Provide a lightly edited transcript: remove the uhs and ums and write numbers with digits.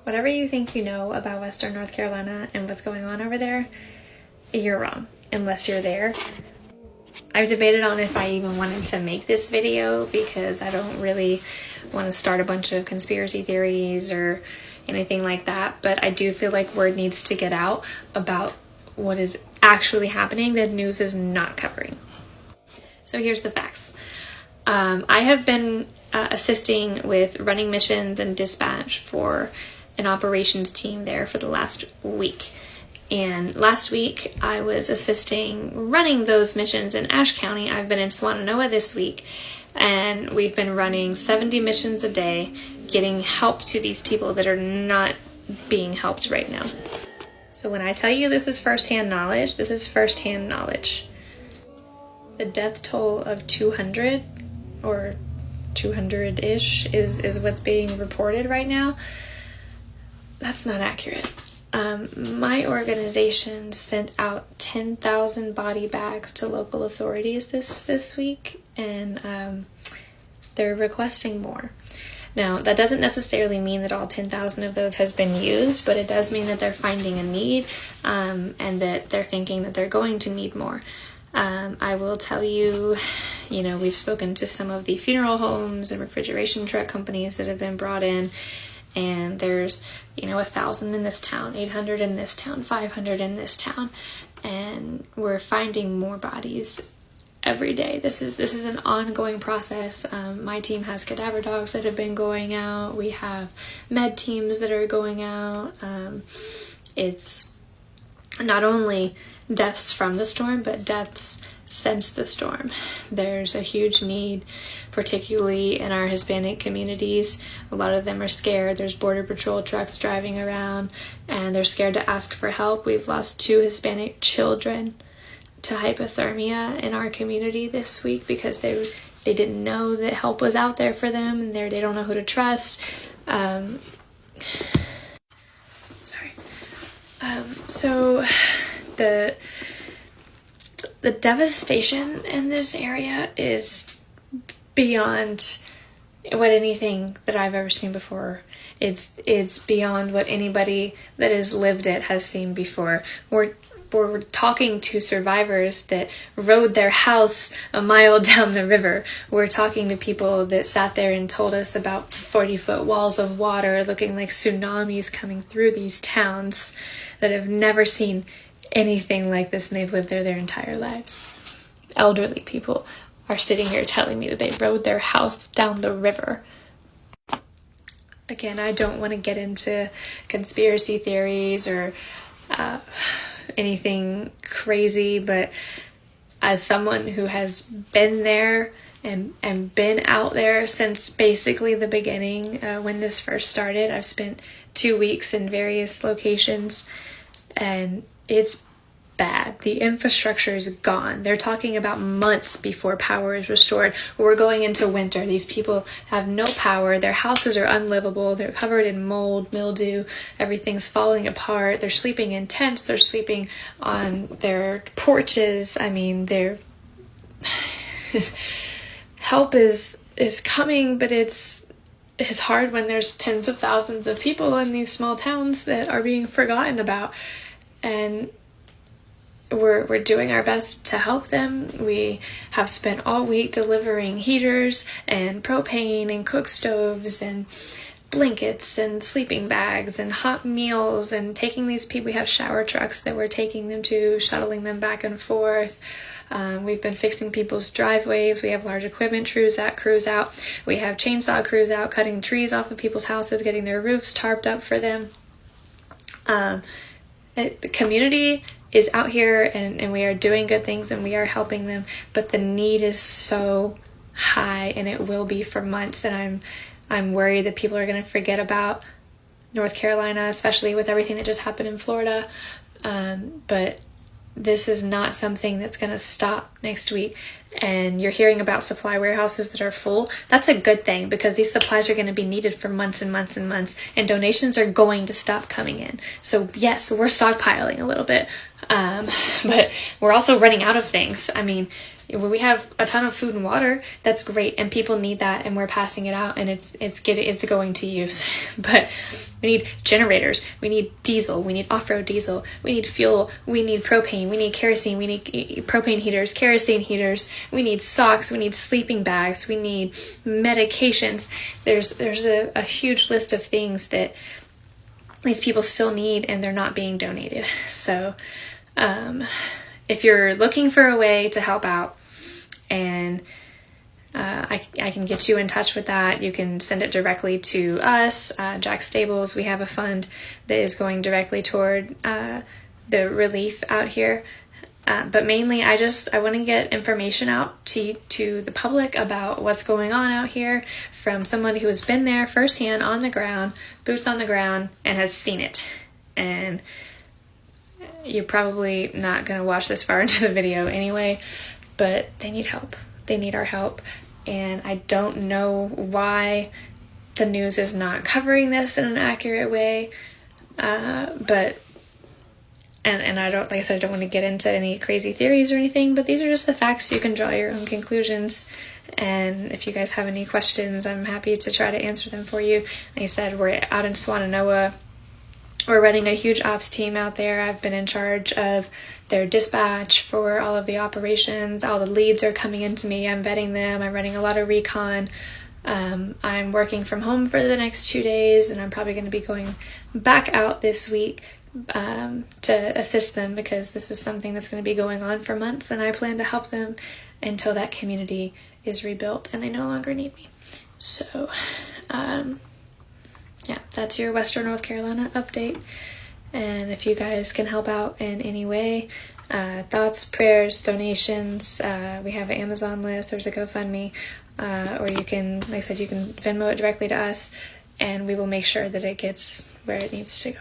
Whatever you think you know about Western North Carolina and what's going on over there, you're wrong, unless you're there. I've debated on if I even wanted to make this video because I don't really want to start a bunch of conspiracy theories or anything like that, but I do feel like word needs to get out about what is actually happening that news is not covering. So here's the facts. I have been assisting with running missions and dispatch for an operations team there for the last week. And last week I was assisting running those missions in Ashe County. I've been in Swannanoa this week, and we've been running 70 missions a day, getting help to these people that are not being helped right now. So when I tell you this is firsthand knowledge, this is firsthand knowledge. The death toll of 200 or 200-ish is what's being reported right now. That's not accurate. My organization sent out 10,000 body bags to local authorities this week, and they're requesting more. Now, that doesn't necessarily mean that all 10,000 of those has been used, but it does mean that they're finding a need, and that they're thinking that they're going to need more. I will tell you, we've spoken to some of the funeral homes and refrigeration truck companies that have been brought in, and there's, 1,000 in this town, 800 in this town, 500 in this town, and we're finding more bodies every day. This is an ongoing process. My team has cadaver dogs that have been going out. We have med teams that are going out. It's not only deaths from the storm, but deaths since the storm. There's a huge need, particularly in our Hispanic communities. A lot of them are scared. There's Border Patrol trucks driving around, and they're scared to ask for help. We've lost 2 Hispanic children to hypothermia in our community this week because they didn't know that help was out there for them, and they don't know who to trust. So the devastation in this area is beyond what anything that I've ever seen before. It's beyond what anybody that has lived it has seen before. We're talking to survivors that rode their house a mile down the river. We're talking to people that sat there and told us about 40-foot walls of water looking like tsunamis coming through these towns that have never seen anything like this, and they've lived there their entire lives. Elderly people are sitting here telling me that they rode their house down the river. Again, I don't want to get into conspiracy theories or anything crazy, but as someone who has been there and been out there since basically the beginning, when this first started, I've spent 2 weeks in various locations, and it's bad. The infrastructure is gone. They're talking about months before power is restored. We're going into winter. These people have no power. Their houses are unlivable. They're covered in mold, mildew. Everything's falling apart. They're sleeping in tents. They're sleeping on their porches. I mean, help is coming, but it's hard when there's tens of thousands of people in these small towns that are being forgotten about. And we're doing our best to help them. We have spent all week delivering heaters and propane and cook stoves and blankets and sleeping bags and hot meals, and taking these people. We have shower trucks that we're taking them to, shuttling them back and forth. We've been fixing people's driveways. We have large equipment crews out. We have chainsaw crews out, cutting trees off of people's houses, getting their roofs tarped up for them. The community is out here, and we are doing good things, and we are helping them, but the need is so high, and it will be for months, and I'm worried that people are going to forget about North Carolina, especially with everything that just happened in Florida. But this is not something that's going to stop next week. And you're hearing about supply warehouses that are full. That's a good thing, because these supplies are going to be needed for months and months and months, and donations are going to stop coming in. So yes, we're stockpiling a little bit, but we're also running out of things. I mean, we have a ton of food and water. That's great, and people need that, and we're passing it out, and it's going to use. But we need generators, we need diesel, we need off-road diesel, we need fuel, we need propane, we need kerosene, we need propane heaters, kerosene heaters, we need socks, we need sleeping bags, we need medications. There's a huge list of things that these people still need, and they're not being donated. So if you're looking for a way to help out, and I can get you in touch with that, you can send it directly to us, Jack Stables. We have a fund that is going directly toward the relief out here. But mainly, I want to get information out to the public about what's going on out here from someone who has been there firsthand, on the ground, boots on the ground, and has seen it. And you're probably not going to watch this far into the video anyway, but they need help. They need our help. And I don't know why the news is not covering this in an accurate way. But I don't, like I said, I don't want to get into any crazy theories or anything, but these are just the facts. You can draw your own conclusions. And if you guys have any questions, I'm happy to try to answer them for you. Like I said, we're out in Swannanoa. We're running a huge ops team out there. I've been in charge of their dispatch for all of the operations. All the leads are coming into me. I'm vetting them. I'm running a lot of recon. I'm working from home for the next 2 days, and I'm probably going to be going back out this week to assist them, because this is something that's going to be going on for months, and I plan to help them until that community is rebuilt and they no longer need me. So, yeah, that's your Western North Carolina update. And if you guys can help out in any way, thoughts, prayers, donations, we have an Amazon list, there's a GoFundMe, or you can, like I said, you can Venmo it directly to us, and we will make sure that it gets where it needs to go.